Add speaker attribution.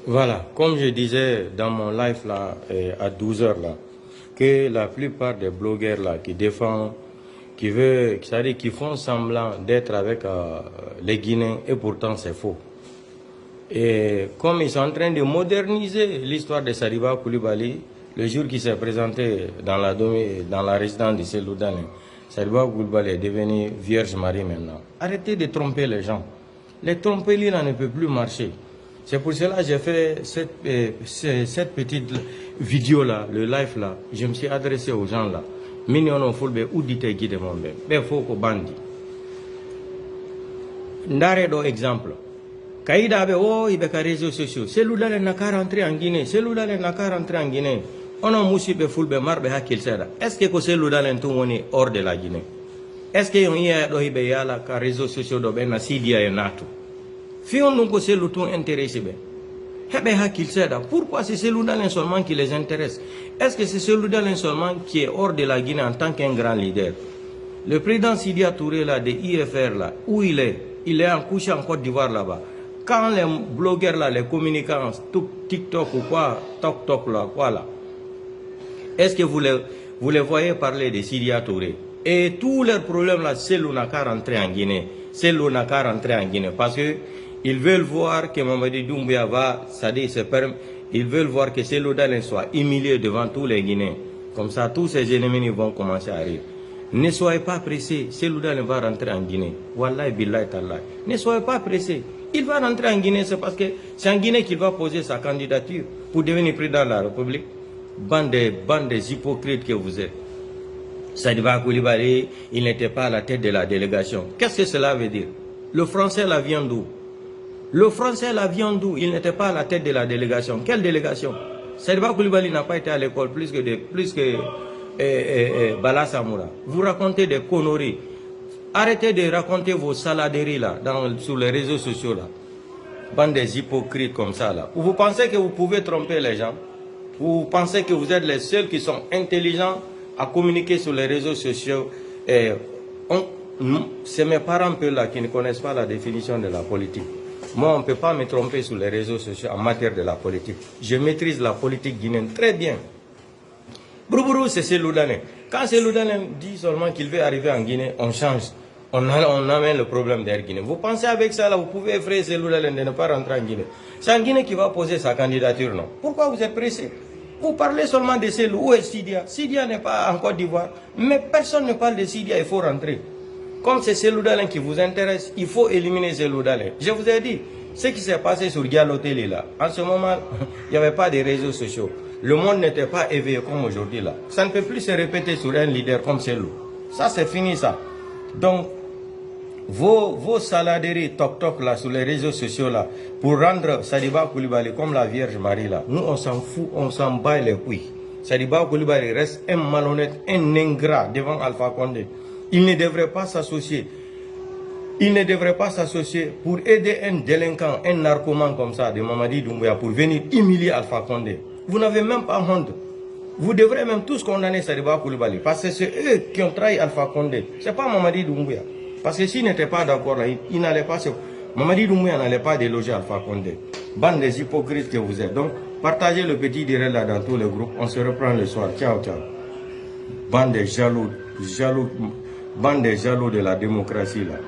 Speaker 1: Voilà, comme je disais dans mon live là, à 12 heures là, que la plupart des blogueurs là qui défendent, c'est-à-dire qui font semblant d'être avec les Guinéens et pourtant c'est faux. Et comme ils sont en train de moderniser l'histoire de Sadiba Koulibaly, le jour qu'il s'est présenté dans la résidence de Seloudane, Sadiba Koulibaly est devenu Vierge Marie maintenant. Arrêtez de tromper les gens. Les tromperies là ne peuvent plus marcher. C'est pour cela que j'ai fait cette petite vidéo là, le live là. Je me suis adressé aux gens là. Mignon fulbe ou dite guide mon ben. Ben faut qu'on bandi. Ndare do exemple. Kaïda be oh il be ka réseaux sociaux. Celui-là n'a qu'à rentrer en Guinée. Celui-là n'a qu'à rentrer en Guinée. On a moussi be fulbe marbe hakil seda. Est-ce que celui-là est tout hors de la Guinée? Est-ce que on y a do ibe yala ka réseaux sociaux do ben na sidia et nato? Fion donc c'est le ton intéressé. Pourquoi c'est celui-là seulement qui les intéresse? Est-ce que c'est celui-là seulement qui est hors de la Guinée en tant qu'un grand leader? Le président Sidia Touré là, de IFR là, où il est? Il est en couche en Côte d'Ivoire là-bas. Quand les blogueurs là, les communicants, TikTok ou quoi, TokTok là, quoi là, est-ce que vous les voyez parler de Sidia Touré? Et tous leurs problèmes là, c'est l'on n'a qu'à rentrer en Guinée. C'est l'on n'a qu'à rentrer en Guinée parce que ils veulent voir que Mamadi Doumbouya va, ils veulent voir que Seloudalen soit humilié devant tous les Guinéens. Comme ça, tous ses ennemis vont commencer à arriver. Ne soyez pas pressés, Seloudalen va rentrer en Guinée. Wallahi billahi tallahi. Ne soyez pas pressés. Il va rentrer en Guinée, c'est parce que c'est en Guinée qu'il va poser sa candidature pour devenir président de la République. Bande des hypocrites que vous êtes. Sadiba Koulibaly, il n'était pas à la tête de la délégation. Qu'est-ce que cela veut dire? Le français la vient d'où? Le français la vient d'où? Il n'était pas à la tête de la délégation. Quelle délégation? Sadiba Koulibaly n'a pas été à l'école plus que Bala Samoura. Vous racontez des conneries. Arrêtez de raconter vos saladeries là, sur les réseaux sociaux là. Bande des hypocrites comme ça là. Vous pensez que vous pouvez tromper les gens? Vous pensez que vous êtes les seuls qui sont intelligents à communiquer sur les réseaux sociaux? C'est mes parents peu là qui ne connaissent pas la définition de la politique. Moi, on ne peut pas me tromper sur les réseaux sociaux en matière de la politique. Je maîtrise la politique guinéenne très bien. Broubourou, c'est Seloudane. Quand Seloudane dit seulement qu'il veut arriver en Guinée, on change. On amène le problème d'Air Guinée. Vous pensez avec ça, là, vous pouvez effrayer Seloudane de ne pas rentrer en Guinée. C'est en Guinée qu'il va poser sa candidature, non? Pourquoi vous êtes pressé? Vous parlez seulement de Selou. Où est Sidia? Sidia n'est pas en Côte d'Ivoire. Mais personne ne parle de Sidia, il faut rentrer. Comme c'est Seloudalen qui vous intéresse, il faut éliminer Seloudalen. Je vous ai dit, ce qui s'est passé sur Diallo Télé là, en ce moment, il n'y avait pas de réseaux sociaux. Le monde n'était pas éveillé comme aujourd'hui là. Ça ne peut plus se répéter sur un leader comme Selou. Ça c'est fini ça. Donc, vos saladeries toc là sur les réseaux sociaux là, pour rendre Sadiba Koulibaly comme la Vierge Marie là, nous on s'en fout, on s'en bat les couilles. Sadiba Koulibaly reste un malhonnête, un ingrat devant Alpha Condé. Il ne devrait pas s'associer. Il ne devrait pas s'associer pour aider un délinquant, un narcoman comme ça, de Mamadi Doumbouya, pour venir humilier Alpha Condé. Vous n'avez même pas honte. Vous devrez même tous condamner Sadiba Koulibaly. Parce que c'est eux qui ont trahi Alpha Condé. Ce n'est pas Mamadi Doumbouya. Parce que s'ils n'étaient pas d'accord là, il n'allait pas se... Mamadi Doumbouya n'allait pas déloger Alpha Condé. Bande des hypocrites que vous êtes. Donc, partagez le petit direct là dans tous les groupes. On se reprend le soir. Ciao, ciao. Bande des jaloux de la démocratie là.